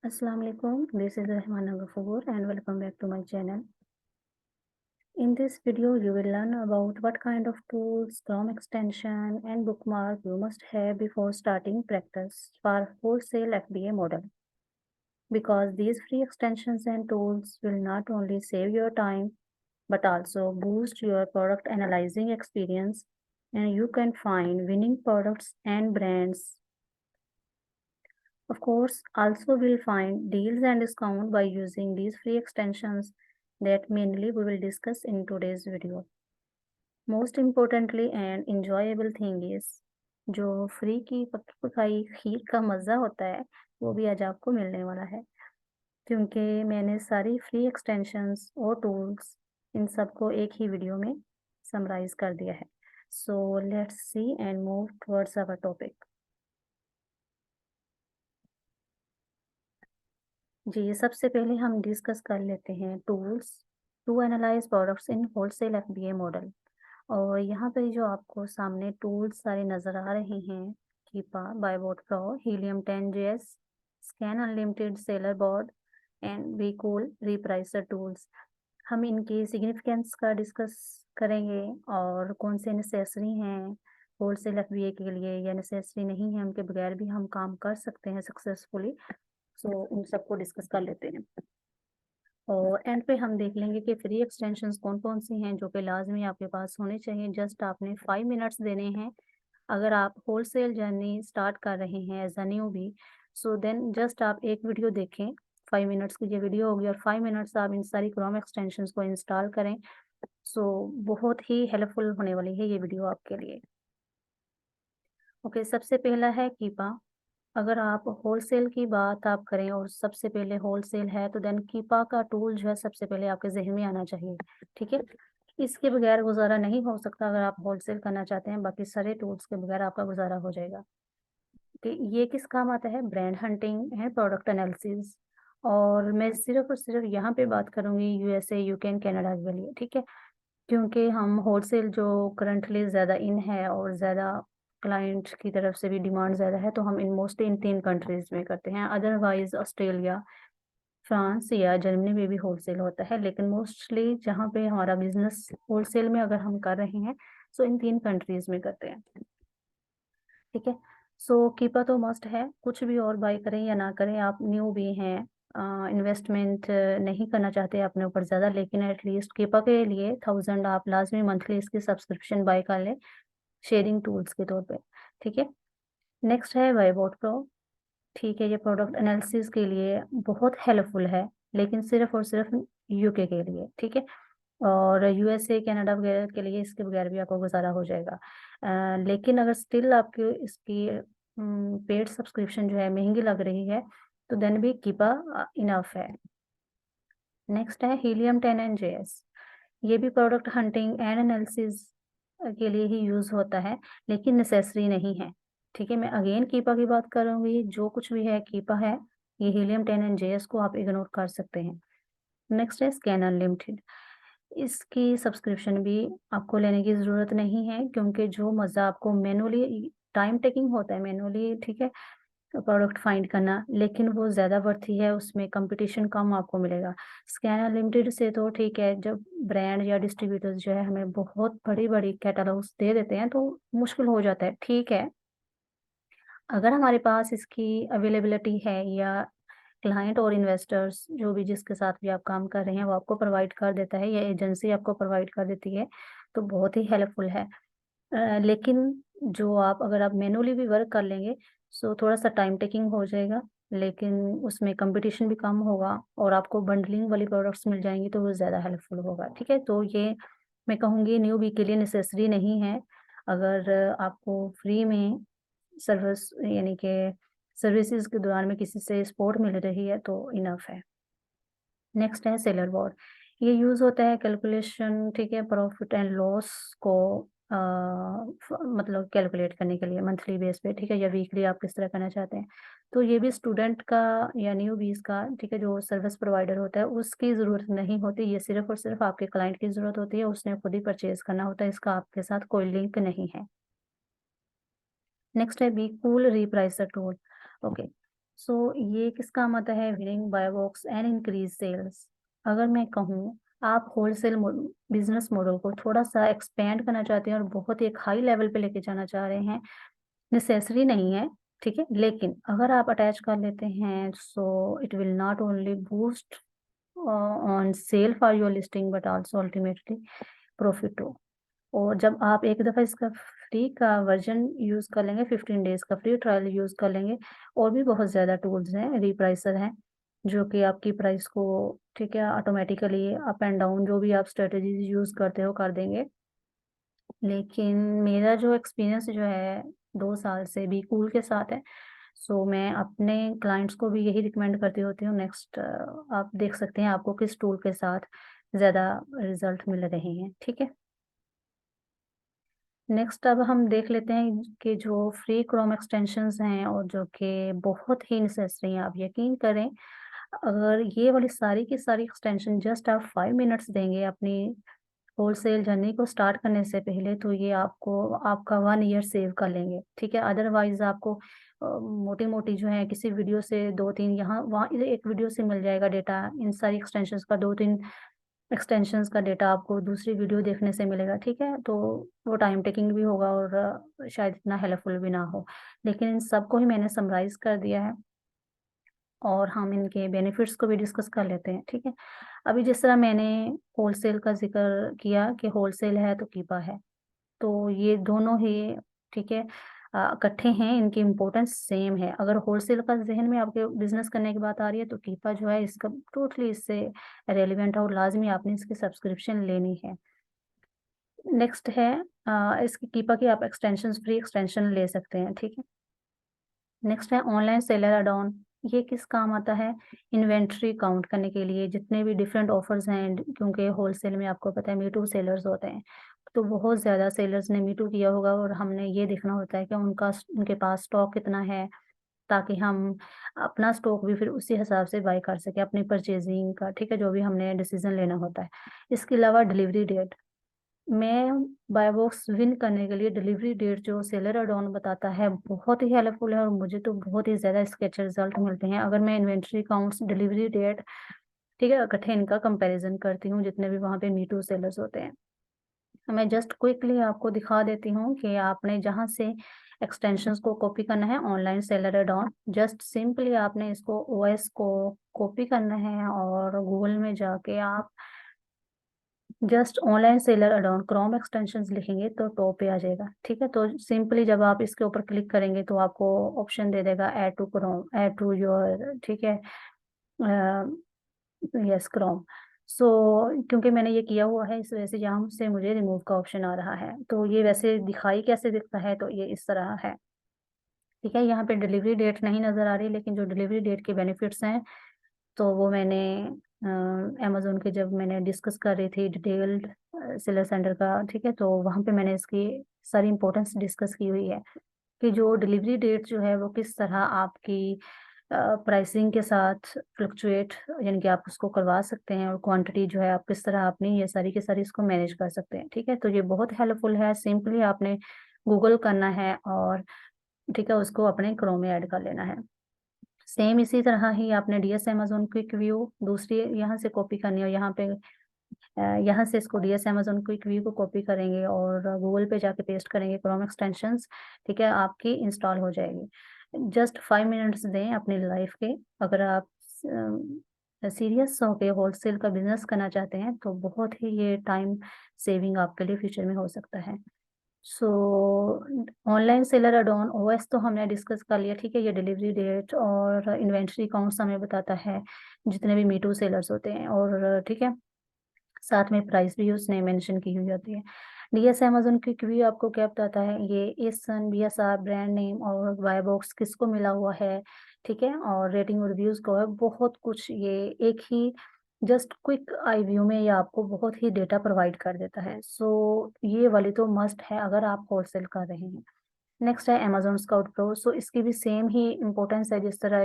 Assalamu alaikum. This is Rahmana Ghafoor and welcome back to my channel. In this video, you will learn about what kind of tools, Chrome extension and bookmark you must have before starting practice for wholesale FBA model. Because these free extensions and tools will not only save your time, but also boost your product analyzing experience, and you can find winning products and brands. Of course, also we'll find deals and discount by using these free extensions that mainly we will discuss in today's video. Most importantly and enjoyable thing is जो free की पक्की पकाई खीर का मज़ा होता है वो भी आज आपको मिलने वाला है, क्योंकि मैंने सारी फ्री एक्सटेंशंस और टूल्स इन सबको एक ही वीडियो में समराइज कर दिया है. So let's see and move towards our topic. जी, सबसे पहले हम डिस्कस कर लेते हैं tools to analyse products in wholesale FBA model. और यहाँ पे जो आपको सामने टूल्स सारे नज़र आ रहे हैं, Keepa, BuyBot Pro, Helium 10JS, scan unlimited, seller board and BQool repricer tools. हम इनकी सिग्निफिकेंस का डिस्कस करेंगे और कौन से नेसेसरी हैं होलसेल एफबीए के लिए या नेसेसरी नहीं है, उनके बगैर भी हम काम कर सकते हैं सक्सेसफुली. सो उन सबको डिस्कस कर लेते हैं और एंड पे हम देख लेंगे कि फ्री एक्सटेंशंस कौन कौन सी हैं जो कि लाजमी आपके पास होने चाहिए. जस्ट आपने 5 मिनट्स देने हैं अगर आप होलसेल जर्नी स्टार्ट कर रहे हैं एज अ न्यू भी. सो देन जस्ट आप एक वीडियो देखें, 5 मिनट्स की ये वीडियो होगी और 5 मिनट्स आप इन सारी क्रोम एक्सटेंशंस को इंस्टॉल करें. सो बहुत ही हेल्पफुल होने वाली है ये वीडियो आपके लिए. ओके, सबसे पहला है कीपा. अगर आप होलसेल की बात आप करें और सबसे पहले होलसेल है तो देन कीपा का टूल जो है सबसे पहले आपके ज़हन में आना चाहिए. ठीक है, इसके बगैर गुजारा नहीं हो सकता अगर आप होलसेल करना चाहते हैं. बाकी सारे टूल्स के बगैर आपका गुजारा हो जाएगा. कि ये किस काम आता है? ब्रांड हंटिंग है, प्रोडक्ट एनालिसिस. और मैं सिर्फ और सिर्फ यहाँ पे बात करूँगी यूएसए, यूके एंड कनाडा के लिए. ठीक है, क्योंकि हम होलसेल जो करंटली ज़्यादा इन है और ज़्यादा क्लाइंट की तरफ से भी डिमांड ज़्यादा है, तो हम इन मोस्टली इन 3 कंट्रीज़ में करते हैं. अदरवाइज़ ऑस्ट्रेलिया, फ्रांस या जर्मनी में भी होलसेल होता है, लेकिन मोस्टली जहाँ पे हमारा बिज़नेस होलसेल में अगर हम कर रहे हैं, सो इन 3 कंट्रीज़ में करते हैं. ठीक है, सो कीपा तो मस्ट है. कुछ भी और बाय करें या ना करें, आप न्यू भी हैं, इन्वेस्टमेंट नहीं करना चाहते अपने ऊपर ज़्यादा, लेकिन एटलीस्ट कीपा के लिए 1000 आप लाजमी मंथली इसकी सब्सक्रिप्शन बाय कर लें शेयरिंग टूल्स के तौर पे. ठीक है, नेक्स्ट है बायबोट प्रो. ठीक है, ये प्रोडक्ट एनालिसिस के लिए बहुत हेल्पफुल है, लेकिन सिर्फ और सिर्फ यूके के लिए. ठीक है, और यूएसए, कनाडा वगैरह के लिए इसके बगैर भी आपको गुजारा हो जाएगा. लेकिन अगर स्टिल आपकी इसकी पेड सब्सक्रिप्शन जो है महंगी लग रही है तो देन भी कीपा इनफ है. नेक्स्ट है हीलियम 10NJS. ये भी प्रोडक्ट हंटिंग एंड एनालिसिस के लिए ही यूज़ होता है, लेकिन नेसेसरी नहीं है. ठीक है, मैं अगेन कीपा की बात करूँगी. जो कुछ भी है कीपा है, ये हीलियम 10NJS को आप इग्नोर कर सकते हैं. नेक्स्ट है स्कैन अनलिमिटेड. इसकी सब्सक्रिप्शन भी आपको लेने की ज़रूरत नहीं है, क्योंकि जो मज़ा आपको मैनुअली टाइम टेकिंग होता है मैनुअली, ठीक है, प्रोडक्ट फाइंड करना, लेकिन वो ज़्यादा वर्थी है, उसमें कंपटीशन कम आपको मिलेगा. स्कैन अनलिमिटेड से तो ठीक है, जब ब्रांड या डिस्ट्रीब्यूटर्स जो है हमें बहुत बड़ी-बड़ी कैटलॉग्स दे देते हैं तो मुश्किल हो जाता है. ठीक है, अगर हमारे पास इसकी अवेलेबिलिटी है या क्लाइंट और इन्वेस्टर्स जो भी जिसके साथ भी आप काम कर रहे हैं वो आपको प्रोवाइड कर देता है या एजेंसी आपको प्रोवाइड कर देती है, तो बहुत ही हेल्पफुल है. लेकिन जो आप अगर आप मैनुअली भी वर्क कर लेंगे, सो थोड़ा-सा टाइम टेकिंग हो जाएगा, लेकिन उसमें कंपटीशन भी कम होगा और आपको बंडलिंग वाली प्रोडक्ट्स मिल जाएँगी तो वो ज़्यादा हेल्पफुल होगा. ठीक है, तो ये मैं कहूँगी न्यूबी के लिए नेसेसरी नहीं है. अगर आपको फ्री में सर्विस यानी कि सर्विसेज़ के दौरान में किसी से सपोर्ट मिल रही है तो इनफ है. नेक्स्ट है सेलर बोर्ड. ये यूज़ होता है कैलकुलेशन, ठीक है, प्रॉफिट एंड लॉस को मतलब कैलकुलेट करने के लिए मंथली बेस पे, ठीक है, या वीकली आप किस तरह करना चाहते हैं. तो ये भी स्टूडेंट का या न्यूबीज़ का, ठीक है, जो सर्विस प्रोवाइडर होता है उसकी ज़रूरत नहीं होती. ये सिर्फ और सिर्फ आपके क्लाइंट की ज़रूरत होती है, उसने खुद ही परचेज करना होता है, इसका आपके साथ कोई लिंक नहीं है. नेक्स्ट है B cool repricer tool. Okay, so ये किस काम आता है, winning buy box and increase sales. अगर मैं कहूँ आप होलसेल बिजनेस मॉडल को थोड़ा सा एक्सपेंड करना चाहते हैं और बहुत ही एक हाई लेवल पे लेके जाना चाह रहे हैं, नेसेसरी नहीं है, ठीक है, लेकिन अगर आप अटैच कर लेते हैं so it will not only boost on sale for your listing but also ultimately profit हो। और जब आप एक दफ़ा इसका फ्री का वर्जन यूज़ कर लेंगे, 15 डेज़ का फ्री ट्रायल यूज़ कर लेंगे, और भी बहुत ज़्यादा टूल्स हैं, रिप्राइसर हैं, जो कि आपकी प्राइस को, ठीक है, ऑटोमेटिकली अप एंड डाउन जो भी आप स्ट्रेटजीज यूज़ करते हो कर देंगे। लेकिन मेरा जो एक्सपीरियंस जो है 2 साल से बी कूल के साथ है, सो मैं अपने क्लाइंट्स को भी यही रिकमेंड करती होती हूँ। नेक्स्ट आप देख सकते हैं आपको किस टूल के साथ ज़्यादा रिज़ल्ट मिल रहे हैं, ठीक है। नेक्स्ट अब हम देख लेते हैं कि जो फ्री क्रोम एक्सटेंशंस हैं और जो कि बहुत ही नेसेसरी हैं, आप यकीन करें, अगर ये वाली सारी की सारी एक्सटेंशन जस्ट आप 5 मिनट्स देंगे अपनी होलसेल जर्नी को स्टार्ट करने से पहले, तो ये आपको आपका 1 ईयर सेव कर लेंगे, ठीक है। अदरवाइज़ आपको मोटी-मोटी जो है किसी वीडियो से 2-3 यहाँ वहाँ एक वीडियो से मिल जाएगा डेटा, इन सारी एक्सटेंशंस का 2-3 एक्सटेंशंस का डेटा आपको दूसरी वीडियो देखने से मिलेगा, ठीक है? तो वो टाइम टेकिंग भी होगा और शायद इतना हेल्पफुल भी ना हो। लेकिन इन सबको ही मैंने समराइज़ कर दिया है और हम इनके बेनिफिट्स को भी डिस्कस कर लेते हैं, ठीक है? अभी जिस तरह मैंने होलसेल का ज़िक्र किया कि होलसेल है तो कीपा है, तो ये दोनों ही, ठीक है, इकट्ठे हैं, इनकी इम्पोर्टेंस सेम है। अगर होलसेल का ज़हन में आपके बिज़नेस करने की बात आ रही है, तो कीपा जो है इसका टोटली इससे रेलेवेंट है और लाज़मी आपने इसकी सब्सक्रिप्शन लेनी है। नेक्स्ट है इसकी कीपा की आप एक्सटेंशंस फ्री एक्सटेंशन ले सकते हैं, ठीक है। नेक्स्ट है ऑनलाइन सेलर ऐड ऑन। ये किस काम आता है? इन्वेंटरी काउंट करने के लिए, जितने भी डिफरेंट ऑफर्स हैं, क्योंकि होलसेल में आपको पता है मी टू सेलर्स होते हैं, तो बहुत ज़्यादा सेलर्स ने मी टू किया होगा और हमने ये देखना होता है कि उनके पास स्टॉक कितना है, ताकि हम अपना स्टॉक भी फिर उसी हिसाब से बाय कर सकें अपनी परचेजिंग का, ठीक है, जो भी हमने डिसीजन लेना होता है। इसके अलावा डिलीवरी डेट, मैं बाय बॉक्स विन करने के लिए डिलीवरी डेट जो सेलर ऐड ऑन बताता है बहुत ही हेल्पफुल है और मुझे तो बहुत ही ज़्यादा इसके अच्छे रिजल्ट मिलते हैं। अगर मैं इन्वेंट्री काउंट्स, डिलीवरी डेट, ठीक है, इकट्ठे इनका कंपैरिजन करती हूँ जितने भी वहाँ पे मी टू सेलर्स होते हैं। मैं जस्ट क्विकली आपको दिखा देती हूँ कि आपने जहाँ से एक्सटेंशंस को कॉपी करना है, online seller add on, just simply आपने इसको ओएस को कॉपी करना है और गूगल में जाके आप just online seller add on Chrome extensions लिखेंगे तो टॉप पे आ जाएगा, ठीक है। तो सिंपली जब आप इसके ऊपर क्लिक करेंगे तो आपको ऑप्शन दे देगा add to Chrome, add to your, ठीक है, यस क्रोम। सो क्योंकि मैंने ये किया हुआ है इस वजह से यहाँ से मुझे रिमूव का ऑप्शन आ रहा है। तो ये वैसे दिखाई कैसे दिखता है, तो ये इस तरह है, ठीक है। यहाँ पे डिलीवरी डेट नहीं नज़र आ रही, लेकिन जो डिलीवरी डेट के बेनिफिट्स हैं तो वो मैंने अमेज़न के जब मैंने डिस्कस कर रही थी डिटेल्ड सेलर सेंटर का, ठीक है, तो वहाँ पे मैंने इसकी सारी इम्पोर्टेंस डिस्कस की हुई है कि जो डिलीवरी डेट जो है वो किस तरह आपकी प्राइसिंग के साथ फ्लक्चुएट, यानी कि आप उसको करवा सकते हैं, और क्वांटिटी जो है आप किस तरह अपनी ये सारी की सारी इसको मैनेज कर सकते हैं, ठीक है। तो ये बहुत हेल्पफुल है, सिंपली आपने गूगल करना है और, ठीक है, उसको अपने क्रोम में ऐड कर लेना है। सेम इसी तरह ही आपने डीएस अमेज़न क्विक व्यू दूसरी यहाँ से कॉपी करनी है और यहाँ पे यहाँ से इसको डीएस अमेज़न क्विक व्यू को कॉपी करेंगे और गूगल पे जाके पेस्ट करेंगे क्रोम एक्सटेंशंस, ठीक है, आपकी इंस्टॉल हो जाएगी। जस्ट 5 मिनट्स दें अपनी लाइफ के, अगर आप सीरियस होके होलसेल का बिजनेस करना चाहते हैं तो बहुत ही ये टाइम सेविंग आपके लिए फ्यूचर में हो सकता है। सो online seller add on OS तो हमने डिस्कस कर लिया, ठीक है। ये डिलीवरी डेट और इन्वेंट्री काउंट्स हमें बताता है जितने भी मी टू सेलर्स होते हैं, और ठीक है, साथ में प्राइस भी उसने मेंशन की हुई होती है। डीएस अमेज़न क्विक व्यू आपको क्या बताता है, ये एसन, बीएसआर, ब्रांड नेम और बाय बॉक्स किसको मिला हुआ है, ठीक है, और रेटिंग और रिव्यूज़ को है, बहुत कुछ ये एक ही जस्ट क्विक आई व्यू में ये आपको बहुत ही डेटा प्रोवाइड कर देता है। सो ये वाली तो मस्ट है अगर आप होलसेल कर रहे हैं। नेक्स्ट है अमेज़न स्काउट प्रो, सो इसकी भी सेम ही इम्पोर्टेंस है, जिस तरह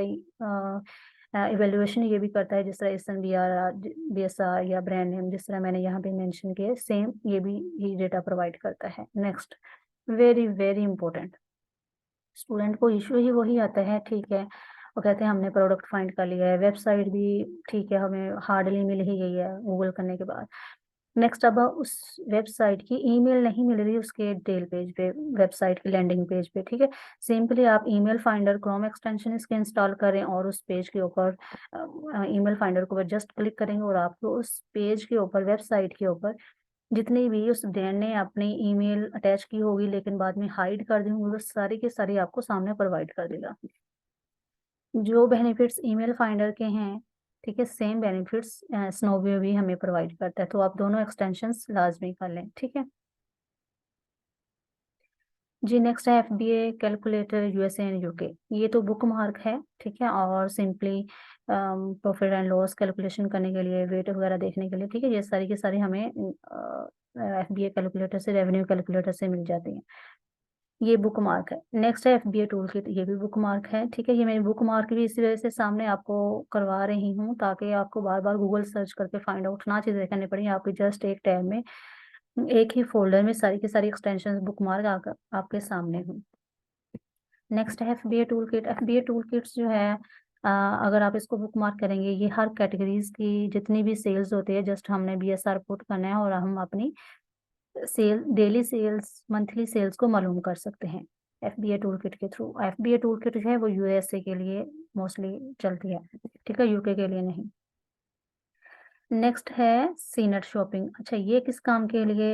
इवैल्यूएशन ये भी करता है, जिस तरह एसएनबीआर, बीएसआर या ब्रांड नेम जिस तरह मैंने यहाँ पे मेंशन किया, सेम ये भी ही डेटा प्रोवाइड करता है। Next, very very important, student को इशू ही वही आता है, ठीक है, वो कहते हैं हमने प्रोडक्ट फाइंड कर लिया है, वेबसाइट भी ठीक है हमें हार्डली मिल ही गई है गूगल करने के बाद। नेक्स्ट अब उस वेबसाइट की ईमेल नहीं मिल रही उसके डिटेल पेज पे, वेबसाइट की लैंडिंग पेज पे, ठीक है। सिंपली आप ईमेल फाइंडर क्रोम एक्सटेंशन इसके इंस्टॉल करें और उस पेज के ऊपर ईमेल फाइंडर को जस्ट क्लिक करेंगे और आपको उस पेज के ऊपर, वेबसाइट के ऊपर जितनी भी उस ब्रांड ने अपनी ईमेल अटैच की होगी लेकिन बाद में हाइड कर दी होंगी, वो सारी की सारी आपको सामने प्रोवाइड कर देगा। जो बेनिफिट्स ईमेल फाइंडर के हैं, ठीक है, सेम बेनिफिट्स स्नोव्यू भी हमें प्रोवाइड करता है, तो आप दोनों एक्सटेंशंस लाजमी कर लें, ठीक है जी। नेक्स्ट है FBA calculator USA and UK. ये तो बुक मार्क है, ठीक है, और simply profit and loss calculation करने के लिए, वेट वगैरह देखने के लिए, ठीक है, ये सारी की सारी हमें एफबीए कैलकुलेटर से, रेवेन्यू कैलकुलेटर से मिल जाती है। ये बुक मार्क है। नेक्स्ट है एफबीए टूल किट, ये भी बुक मार्क है, ठीक है। ये मैं बुक मार्क भी इसी वजह से सामने आपको करवा रही हूँ ताकि आपको बार बार गूगल सर्च करके फाइंड आउट ना चीजें करनी पड़ी, आपकी जस्ट एक टैब में, एक ही फोल्डर में सारी की सारी एक्सटेंशन बुक मार्क आपके सामने हूँ। नेक्स्ट है FBA tool kit. FBA tool kits जो है, अगर आप इसको बुक मार्क करेंगे, ये हर कैटेगरीज की जितनी भी सेल्स होती है, जस्ट हमने बीएसआर पुट करना है और हम अपनी sale, daily sales, monthly sales को मालूम कर सकते हैं एफबीए टूल किट के थ्रू। एफबीए टूल किट जो है वो यूएसए के लिए मोस्टली चलती है, ठीक है, यूके के लिए नहीं। नेक्स्ट है सीनेट शॉपिंग। अच्छा, ये किस काम के लिए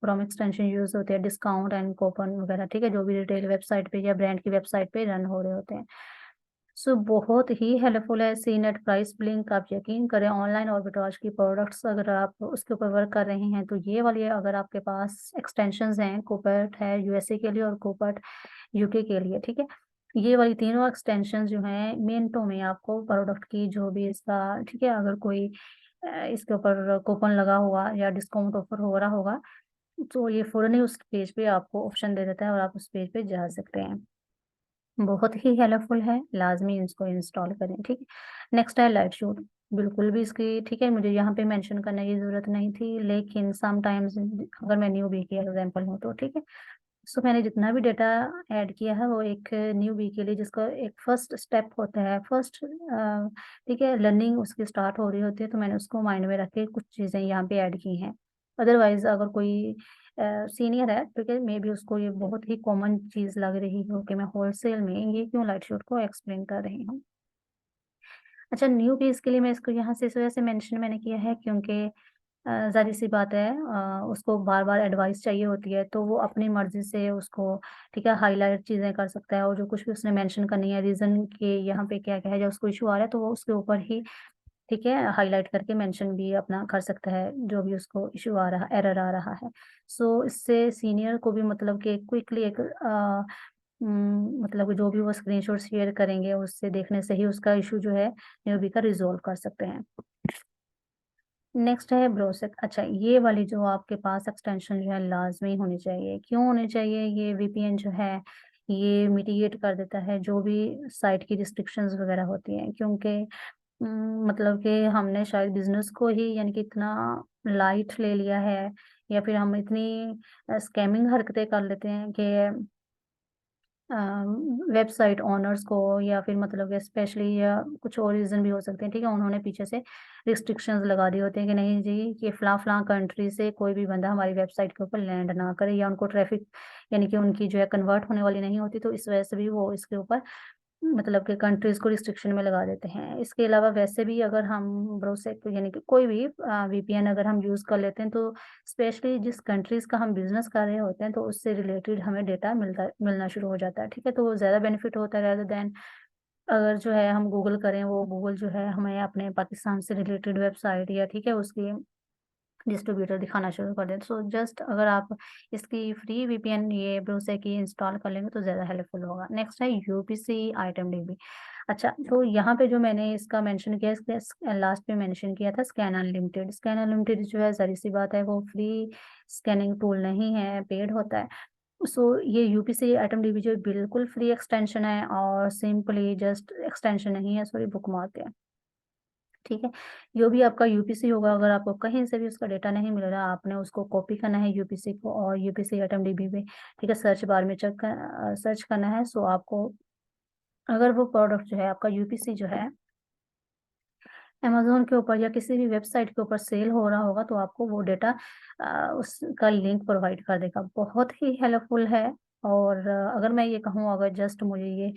क्रोम एक्सटेंशन यूज होते हैं? डिस्काउंट एंड कूपन वगैरह, ठीक है, जो भी रिटेल वेबसाइट पे या ब्रांड की वेबसाइट पे रन हो रहे होते हैं। सो बहुत ही हेल्पफुल है सीनेट प्राइस ब्लिंक। आप यकीन करें, ऑनलाइन आर्बिट्राज की प्रोडक्ट्स अगर आप उसके ऊपर वर्क कर रहे हैं तो ये वाली अगर आपके पास एक्सटेंशंस हैं, कोपर्ट है यूएसए के लिए और कोपर्ट यूके के लिए, ठीक है, ये वाली तीनों एक्सटेंशन जो हैं मिनटों में आपको प्रोडक्ट की जो भी इसका, ठीक है, अगर कोई इसके ऊपर कूपन लगा हुआ या डिस्काउंट ऑफर हो रहा होगा तो ये फौरन ही उस पेज पे आपको ऑप्शन दे देता है और आप उस पेज पे जा सकते हैं। बहुत ही हेल्पफुल है, लाजमी इसको इंस्टॉल करें, ठीक है। नेक्स्ट है लाइट शूट। बिल्कुल भी इसकी, ठीक है, मुझे यहाँ पे मेंशन करने की जरूरत नहीं थी, लेकिन समटाइम्स अगर मैं न्यू बी की एग्जांपल हूँ तो, ठीक है, सो मैंने जितना भी डेटा ऐड किया है वो एक न्यू बी के लिए, जिसका एक फर्स्ट स्टेप होता है, फर्स्ट, ठीक है, लर्निंग उसकी स्टार्ट हो रही होती है, तो मैंने उसको माइंड में रख के कुछ चीज़ें यहाँ पे ऐड की हैं। अदरवाइज अगर कोई सीनियर है, ठीक है, मे बी उसको ये बहुत ही कॉमन चीज़ लग रही हो कि मैं होलसेल में ये क्यों लाइट शूट को एक्सप्लेन कर रही हूँ। अच्छा, न्यू पीस के लिए मैं इसको यहाँ से इस वजह से मेंशन मैंने किया है क्योंकि ज़ाहिर सी बात है, उसको बार बार एडवाइस चाहिए होती है तो वो अपनी मर्जी से उसको, ठीक है, हाईलाइट चीज़ें कर सकता है और जो कुछ भी उसने मेंशन करनी है रीज़न के यहाँ पे क्या क्या है, जब उसको इशू आ रहा है तो वो उसके ऊपर ही, ठीक है, हाईलाइट करके मेंशन भी अपना कर सकता है जो भी उसको इशू आ रहा, एरर आ रहा है। सो इससे सीनियर को भी मतलब कि क्विकली एक मतलब जो भी वो स्क्रीनशॉट शेयर करेंगे उससे देखने से ही उसका इशू जो है न्यूबी का रिजॉल्व कर सकते हैं। नेक्स्ट है ब्रोसेक। अच्छा, ये वाली जो आपके पास एक्सटेंशन जो है लाजमी होनी चाहिए। क्यों होनी चाहिए? ये वीपीएन जो है ये मिटिगेट कर देता है जो भी साइट की रिस्ट्रिक्शंस वगैरह होती हैं, क्योंकि मतलब कि हमने शायद बिजनेस को ही यानी कि इतना लाइट ले लिया है या फिर हम इतनी स्कैमिंग हरकतें कर लेते हैं कि वेबसाइट ओनर्स को या फिर मतलब स्पेशली या कुछ और रीज़न भी हो सकते हैं, ठीक है, उन्होंने पीछे से रिस्ट्रिक्शंस लगा दिए होते हैं कि नहीं जी कि फलां कंट्री से कोई भी बंदा हमारी वेबसाइट के ऊपर लैंड ना करे, या उनको ट्रैफिक यानी कि उनकी जो है कन्वर्ट होने वाली नहीं होती, तो इस वजह से भी वो इसके ऊपर मतलब कि कंट्रीज को रिस्ट्रिक्शन में लगा देते हैं। इसके अलावा वैसे भी अगर हम ब्रोसेक यानी कि कोई भी वीपीएन अगर हम यूज़ कर लेते हैं तो स्पेशली जिस कंट्रीज का हम बिजनेस कर रहे होते हैं तो उससे रिलेटेड हमें डेटा मिलना शुरू हो जाता है, ठीक है, तो वो ज़्यादा बेनिफिट होता है rather देन अगर जो है हम गूगल करें, वो गूगल जो है हमें अपने पाकिस्तान से रिलेटेड वेबसाइट या, ठीक है, उसकी डिस्ट्रीब्यूटर दिखाना शुरू कर दें। सो जस्ट अगर आप इसकी फ्री वीपीएन ये ब्रोसे की इंस्टॉल कर लेंगे तो ज़्यादा हेल्पफुल होगा। नेक्स्ट है यूपीसी आइटम डीबी। अच्छा, तो यहाँ पे जो मैंने इसका मेंशन किया, इसके लास्ट पे मेंशन किया था स्कैन अनलिमिटेड। स्कैन अनलिमिटेड जो है ज़ाहिर सी बात है वो फ्री स्कैनिंग टूल नहीं है, पेड होता है। सो ये यूपीसी आइटम डीबी जो बिल्कुल फ्री एक्सटेंशन है और सिंपली जस्ट एक्सटेंशन नहीं है, सॉरी बुकमार्क है, ठीक है। जो भी आपका यूपीसी होगा, अगर आपको कहीं से भी उसका डेटा नहीं मिल रहा, आपने उसको कॉपी करना है यूपीसी को, और यूपीसी एटमडीबी पे, ठीक है, सर्च बार में सर्च करना है। सो आपको अगर वो प्रोडक्ट जो है आपका यूपीसी जो है अमेजोन के ऊपर या किसी भी वेबसाइट के ऊपर सेल हो रहा होगा, तो आपको वो डेटा उसका लिंक प्रोवाइड कर देगा। बहुत ही हेल्पफुल है। और अगर मैं ये कहूँ, अगर जस्ट मुझे ये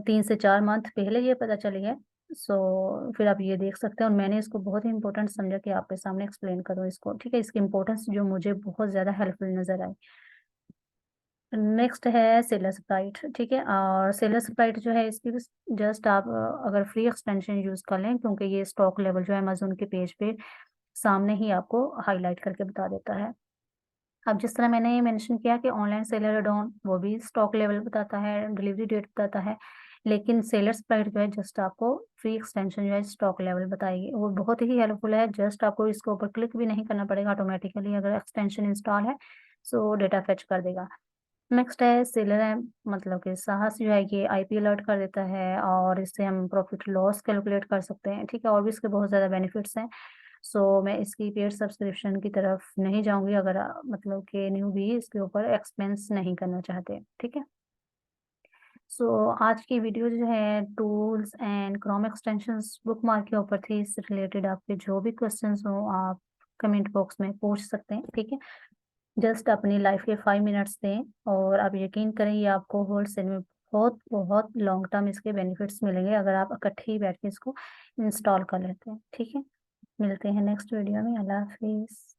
3 से 4 मंथ पहले ये पता चली है, सो फिर आप ये देख सकते हैं। और मैंने इसको बहुत ही इंपॉर्टेंट समझा कि आपके सामने एक्सप्लेन करूँ इसको, ठीक है। इसकी इंपॉर्टेंस जो मुझे बहुत ज़्यादा हेल्पफुल नजर आई। नेक्स्ट है सेलर स्प्राइट, ठीक है। और सेलर स्प्राइट जो है इसकी जस्ट आप अगर फ्री एक्सटेंशन यूज कर लें, क्योंकि ये स्टॉक लेवल जो है अमेजोन के पेज पे सामने ही आपको हाईलाइट करके बता देता है। अब जिस तरह मैंने ये मेंशन किया कि ऑनलाइन सेलर डाउन, वो भी स्टॉक लेवल बताता है, डिलीवरी डेट बताता है, लेकिन सेलर स्प्राइट जो है जस्ट आपको फ्री एक्सटेंशन जो है स्टॉक लेवल बताएगी। वो बहुत ही हेल्पफुल है। जस्ट आपको इसके ऊपर क्लिक भी नहीं करना पड़ेगा, ऑटोमेटिकली अगर एक्सटेंशन इंस्टॉल है सो डेटा फेच कर देगा। नेक्स्ट है सेलर है, मतलब कि साहस जो है ये आईपी अलर्ट कर देता है, और इससे हम प्रॉफिट लॉस कैलकुलेट कर सकते हैं, ठीक है। और भी इसके बहुत ज़्यादा बेनिफिट्स हैं। सो मैं इसकी पेड सब्सक्रिप्शन की तरफ नहीं जाऊंगी, अगर मतलब कि न्यू भी इसके ऊपर एक्सपेंस नहीं करना चाहते, ठीक है। सो आज की वीडियो जो है tools and Chrome extensions bookmark के ऊपर थी। इससे रिलेटेड आपके जो भी क्वेश्चंस हो आप कमेंट बॉक्स में पूछ सकते हैं, ठीक है। जस्ट अपनी लाइफ के 5 मिनट्स दें, और आप यकीन करें ये आपको होलसेल में बहुत बहुत लॉन्ग टर्म इसके बेनिफिट्स मिलेंगे, अगर आप इकट्ठे ही बैठ के इसको इंस्टॉल कर लेते हैं, ठीक है। मिलते हैं नेक्स्ट वीडियो में। अल्लाह हाफिज।